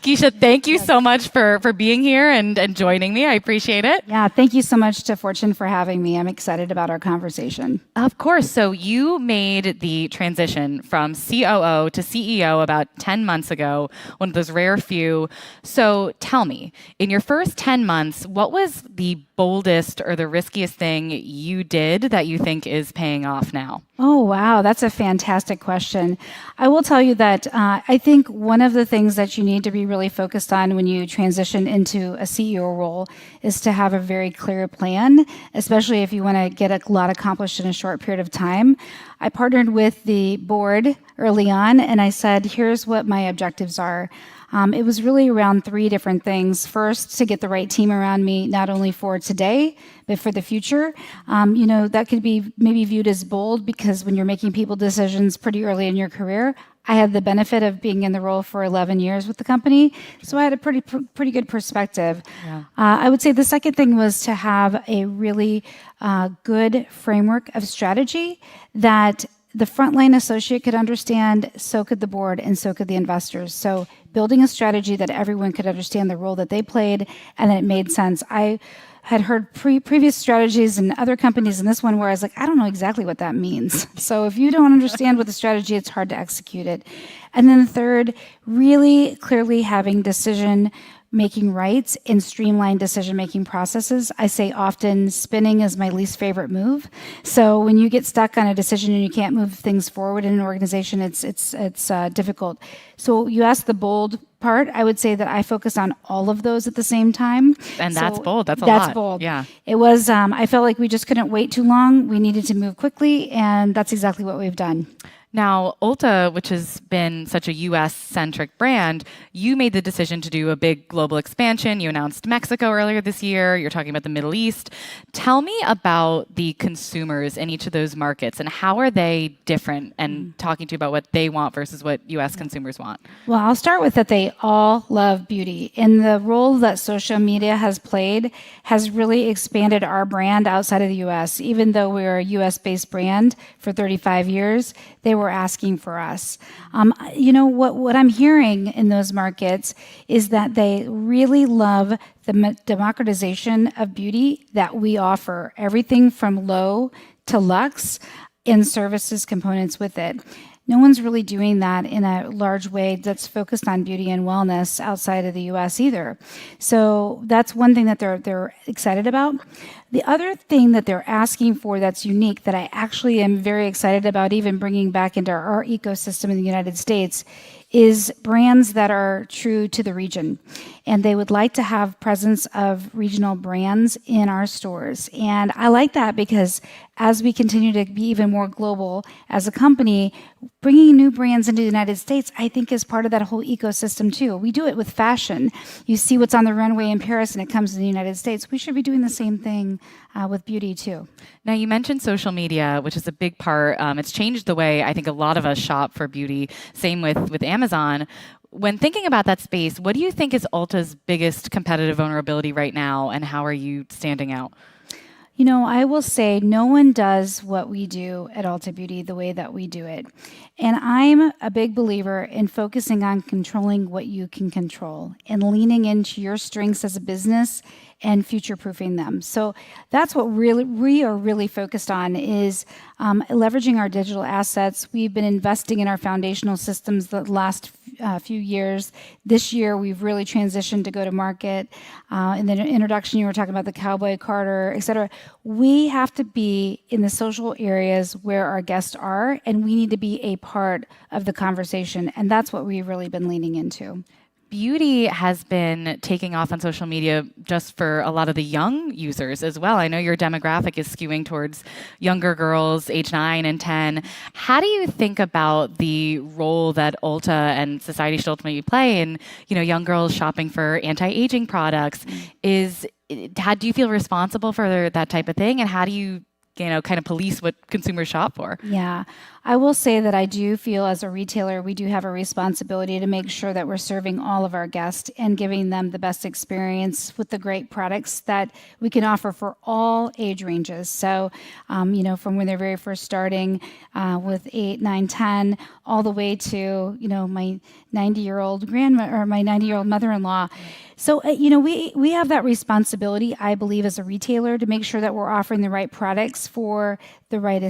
Kecia, thank you so much for being here and joining me. I appreciate it. Yeah, thank you so much to Fortune for having me. I'm excited about our conversation. Of course. So you made the transition from COO to CEO about 10 months ago, one of those rare few. So tell me, in your first 10 months, what was the boldest or the riskiest thing you did that you think is paying off now? Oh, wow. That's a fantastic question. I will tell you that I think one of the things that you need to be really focused on when you transition into a CEO role is to have a very clear plan, especially if you want to get a lot accomplished in a short period of time. I partnered with the board early on and I said, here's what my objectives are. It was really around three different things. First, to get the right team around me, not only for today, but for the future. That could be maybe viewed as bold because when you're making people decisions pretty early in your career, I had the benefit of being in the role for 11 years with the company, so I had a pretty good perspective. Yeah. I would say the second thing was to have a really good framework of strategy that the frontline associate could understand, so could the board, and so could the investors. So building a strategy that everyone could understand the role that they played and that it made sense. I had heard previous strategies in other companies and this one where I was like, I don't know exactly what that means. So if you don't understand what the strategy, it's hard to execute it. And then the third, really clearly having decision-making rights and streamlined decision-making processes. I say often spinning is my least favorite move. So when you get stuck on a decision and you can't move things forward in an organization, it's difficult. So you asked the bold part. I would say that I focus on all of those at the same time. And that's bold. That's That's bold. Yeah. It was, I felt like we just couldn't wait too long. We needed to move quickly, and that's exactly what we've done. Now, Ulta, which has been such a US-centric brand, you made the decision to do a big global expansion. You announced Mexico earlier this year. You're talking about the Middle East. Tell me about the consumers in each of those markets and how are they different and talking to you about what they want versus what US consumers want. Well, I'll start with that they all love beauty. And the role that social media has played has really expanded our brand outside of the US. Even though we're a US-based brand for 35 years, they were asking for us. What I'm hearing in those markets is that they really love the democratization of beauty that we offer. Everything from low to luxe and services components with it. No one's really doing that in a large way that's focused on beauty and wellness outside of the US either. So that's one thing that they're excited about. The other thing that they're asking for that's unique that I actually am very excited about even bringing back into our ecosystem in the United States is brands that are true to the region. And they would like to have presence of regional brands in our stores. And I like that because as we continue to be even more global as a company, bringing new brands into the United States, I think is part of that whole ecosystem too. We do it with fashion. You see what's on the runway in Paris and it comes to the United States. We should be doing the same thing with beauty too. Now you mentioned social media, which is a big part. It's changed the way I think a lot of us shop for beauty. Same with Amazon. When thinking about that space, what do you think is Ulta's biggest competitive vulnerability right now, and how are you standing out? I will say no one does what we do at Ulta Beauty the way that we do it. And I'm a big believer in focusing on controlling what you can control and leaning into your strengths as a business and future-proofing them. So that's what we are really focused on is leveraging our digital assets. We've been investing in our foundational systems the last few years. This year, we've really transitioned to go to market. In the introduction, you were talking about the Cowboy, Carter, et cetera. We have to be in the social areas where our guests are, and we need to be a part of the conversation. And that's what we've really been leaning into. Beauty has been taking off on social media just for a lot of the young users as well. I know your demographic is skewing towards younger girls, age 9 and 10. How do you think about the role that Ulta and society should ultimately play in, young girls shopping for anti-aging products? Do you feel responsible for that type of thing? And how do you kind of police what consumers shop for? Yeah, I will say that I do feel as a retailer, we do have a responsibility to make sure that we're serving all of our guests and giving them the best experience with the great products that we can offer for all age ranges. So, from when they're very first starting with 8, 9, 10, all the way to, my 90-year-old grandma or my 90-year-old mother-in-law. So, we have that responsibility, I believe, as a retailer to make sure that we're offering the right products for the right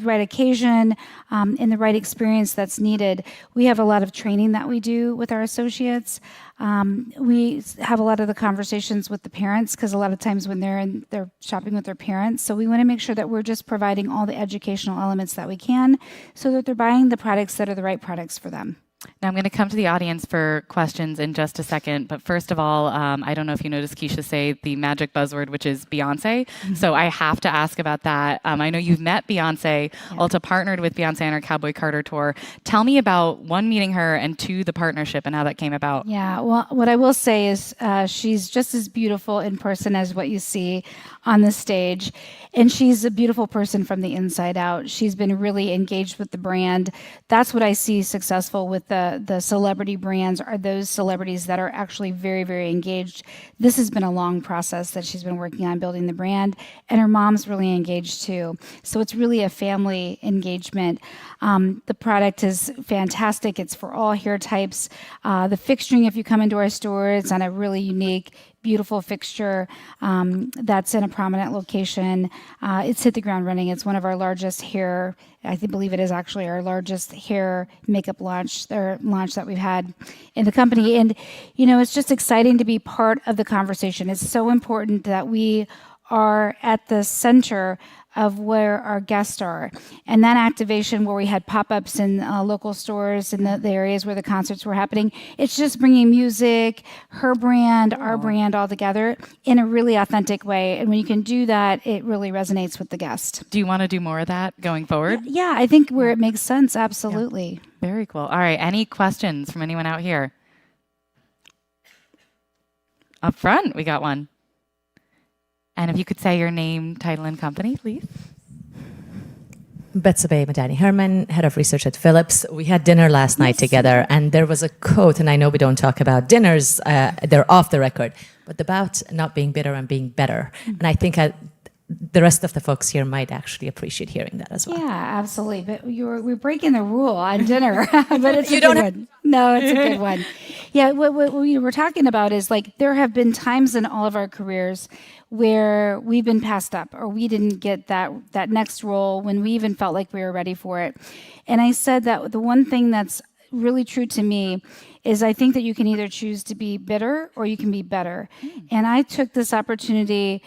right occasion, and the right experience that's needed. We have a lot of training that we do with our associates. We have a lot of the conversations with the parents because a lot of times when they're shopping with their parents. So we want to make sure that we're just providing all the educational elements that we can so that they're buying the products that are the right products for them. Now I'm going to come to the audience for questions in just a second, but first of all, I don't know if you noticed Kecia say the magic buzzword, which is Beyoncé. So I have to ask about that. I know you've met Beyoncé. Ulta partnered with Beyoncé on her Cowboy Carter tour. Tell me about, one, meeting her, and two, the partnership and how that came about. Yeah, well, what I will say is she's just as beautiful in person as what you see on the stage. And she's a beautiful person from the inside out. She's been really engaged with the brand. That's what I see successful with the celebrity brands, are those celebrities that are actually very, very engaged. This has been a long process that she's been working on building the brand, and her mom's really engaged too. So it's really a family engagement. The product is fantastic. It's for all hair types. The fixturing, if you come into our store, it's on a really unique, beautiful fixture that's in a prominent location. It's hit the ground running. It's one of our largest hair, believe it is actually our largest hair makeup launch that we've had in the company. And, it's just exciting to be part of the conversation. It's so important that we are at the center of where our guests are. And that activation where we had pop-ups in local stores in the areas where the concerts were happening, it's just bringing music, her brand, our brand all together in a really authentic way. And when you can do that, it really resonates with the guest. Do you want to do more of that going forward? Yeah, I think where it makes sense, absolutely. Yeah. Very cool. All right, any questions from anyone out here? Up front, we got one. And if you could say your name, title, and company, please. Betsabe Madani Herman, head of research at Philips. We had dinner last night together, and there was a quote, and I know we don't talk about dinners, they're off the record, but about not being bitter and being better. And I think the rest of the folks here might actually appreciate hearing that as well. Yeah, absolutely. But we're breaking the rule on dinner, but it's a good one. No, it's a good one. Yeah, what we were talking about is there have been times in all of our careers where we've been passed up or we didn't get that next role when we even felt like we were ready for it. And I said that the one thing that's really true to me is I think that you can either choose to be bitter or you can be better. And I took this opportunity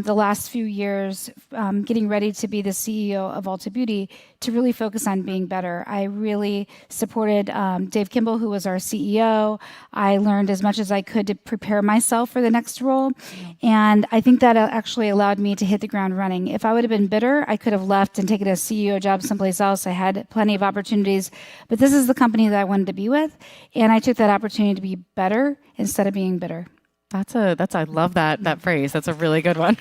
the last few years, getting ready to be the CEO of Ulta Beauty, to really focus on being better. I really supported Dave Kimball, who was our CEO. I learned as much as I could to prepare myself for the next role. And I think that actually allowed me to hit the ground running. If I would have been bitter, I could have left and taken a CEO job someplace else. I had plenty of opportunities. But this is the company that I wanted to be with. And I took that opportunity to be better instead of being bitter. I love that phrase. That's a really good one.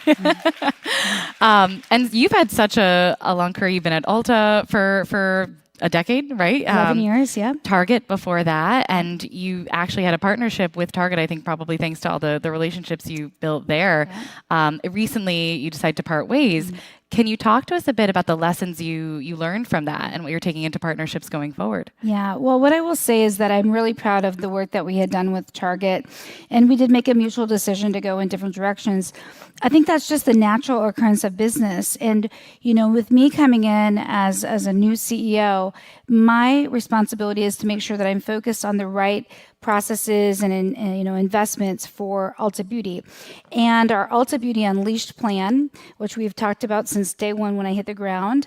And you've had such a long career. You've been at Ulta for a decade, right? 11 years, yeah. Target before that. And you actually had a partnership with Target, I think probably thanks to all the relationships you built there. Yeah. Recently, you decided to part ways. Mm-hmm. Can you talk to us a bit about the lessons you learned from that and what you're taking into partnerships going forward? Yeah, well, what I will say is that I'm really proud of the work that we had done with Target, and we did make a mutual decision to go in different directions. I think that's just the natural occurrence of business. And, with me coming in as a new CEO, my responsibility is to make sure that I'm focused on the right processes and investments for Ulta Beauty. And our Ulta Beauty Unleashed plan, which we've talked about since day one when I hit the ground,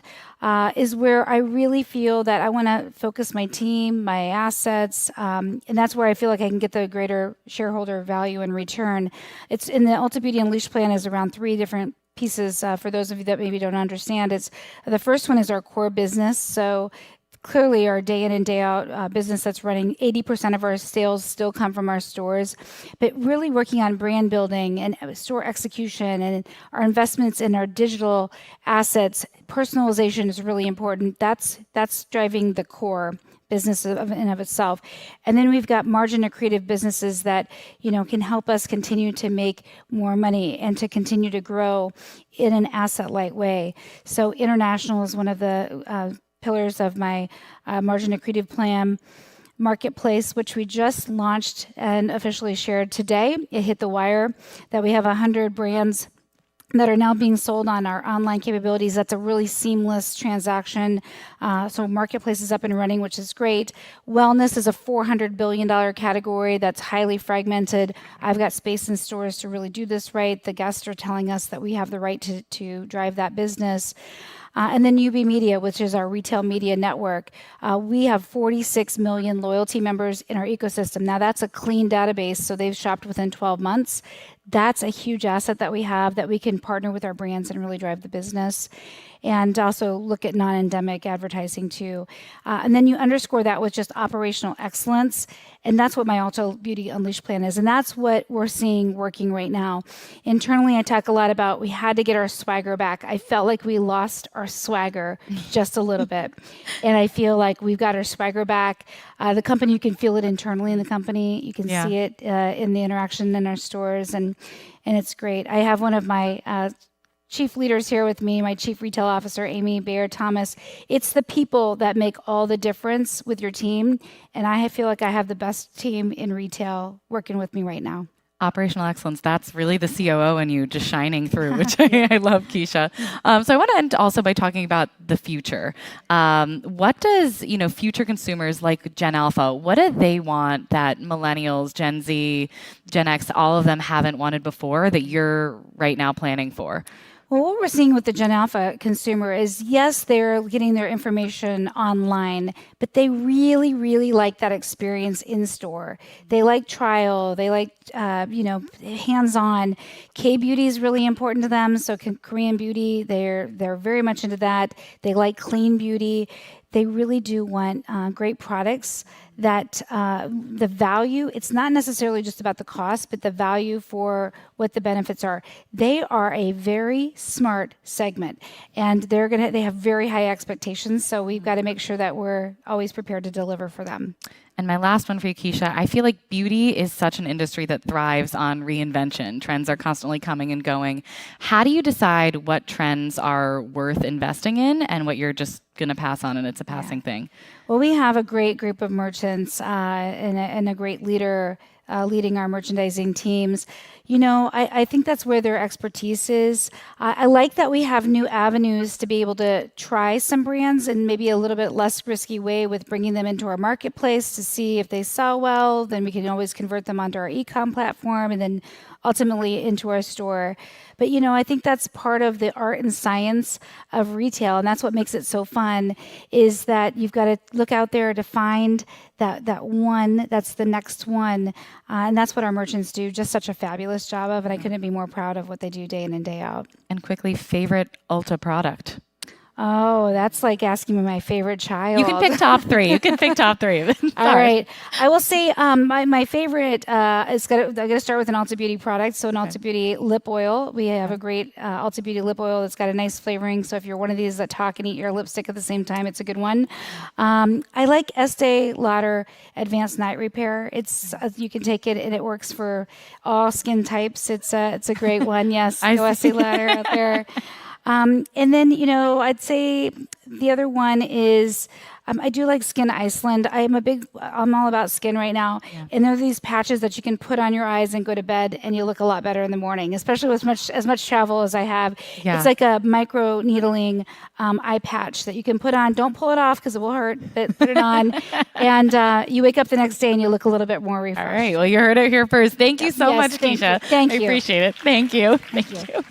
is where I really feel that I want to focus my team, my assets, and that's where I feel like I can get the greater shareholder value and return. It's in the Ulta Beauty Unleashed plan is around 3 different pieces for those of you that maybe don't understand. It's the first one is our core business. So clearly our day in and day out business that's running. 80% of our sales still come from our stores, but really working on brand building and store execution and our investments in our digital assets. Personalization is really important. That's driving the core business in of itself. And then we've got margin accretive businesses that, can help us continue to make more money and to continue to grow in an asset-light way. So international is one of the pillars of my margin accretive plan. Marketplace, which we just launched and officially shared today. It hit the wire that we have 100 brands that are now being sold on our online capabilities. That's a really seamless transaction. So Marketplace is up and running, which is great. Wellness is a $400 billion category that's highly fragmented. I've got space in stores to really do this right. The guests are telling us that we have the right to drive that business. And then UB Media, which is our retail media network. We have 46 million loyalty members in our ecosystem. Now, that's a clean database, so they've shopped within 12 months. That's a huge asset that we have that we can partner with our brands and really drive the business. And also look at non-endemic advertising too. And then you underscore that with just operational excellence. And that's what my Ulta Beauty Unleashed plan is. And that's what we're seeing working right now. Internally, I talk a lot about we had to get our swagger back. I felt like we lost our swagger just a little bit. And I feel like we've got our swagger back. The company, you can feel it internally in the company. You can see it in the interaction in our stores. And it's great. I have one of my chief leaders here with me, my chief retail officer, Amy Bayer-Thomas. It's the people that make all the difference with your team. And I feel like I have the best team in retail working with me right now. Operational excellence, that's really the COO in you just shining through, which I love, Kecia. So I want to end also by talking about the future. What does, future consumers like Gen Alpha, what do they want that millennials, Gen Z, Gen X, all of them haven't wanted before that you're right now planning for? Well, what we're seeing with the Gen Alpha consumer is, yes, they're getting their information online, but they really, really like that experience in store. They like trial. They like, hands-on. K-beauty is really important to them. So Korean beauty, they're very much into that. They like clean beauty. They really do want great products that the value, it's not necessarily just about the cost, but the value for what the benefits are. They are a very smart segment, and they have very high expectations. So we've got to make sure that we're always prepared to deliver for them. And my last one for you, Kecia, I feel like beauty is such an industry that thrives on reinvention. Trends are constantly coming and going. How do you decide what trends are worth investing in and what you're just going to pass on and it's a passing thing? Well, we have a great group of merchants and a great leader leading our merchandising teams. I think that's where their expertise is. I like that we have new avenues to be able to try some brands in maybe a little bit less risky way with bringing them into our marketplace to see if they sell well. Then we can always convert them onto our e-com platform and then ultimately into our store. But, I think that's part of the art and science of retail. And that's what makes it so fun is that you've got to look out there to find that one, that's the next one. And that's what our merchants do just such a fabulous job of. And I couldn't be more proud of what they do day in and day out. And quickly, favorite Ulta product? Oh, that's like asking me my favorite child. You can pick top three. All right. I will say my favorite is I'm going to start with an Ulta Beauty product. So an Ulta Beauty lip oil. We have a great Ulta Beauty lip oil that's got a nice flavoring. So if you're one of these that talk and eat your lipstick at the same time, it's a good one. I like Estee Lauder Advanced Night Repair. It's you can take it and it works for all skin types. It's a great one. Yes, no Estee Lauder out there. And then, I'd say the other one is I do like Skin Iceland. I'm all about skin right now. Yeah. And there are these patches that you can put on your eyes and go to bed and you look a lot better in the morning, especially with as much travel as I have. Yeah. It's like a micro needling eye patch that you can put on. Don't pull it off because it will hurt, but put it on. And you wake up the next day and you look a little bit more refreshed. All right. Well, you heard it here first. Thank you so much, Kecia. Thank you. I appreciate it. Thank you. Thank you.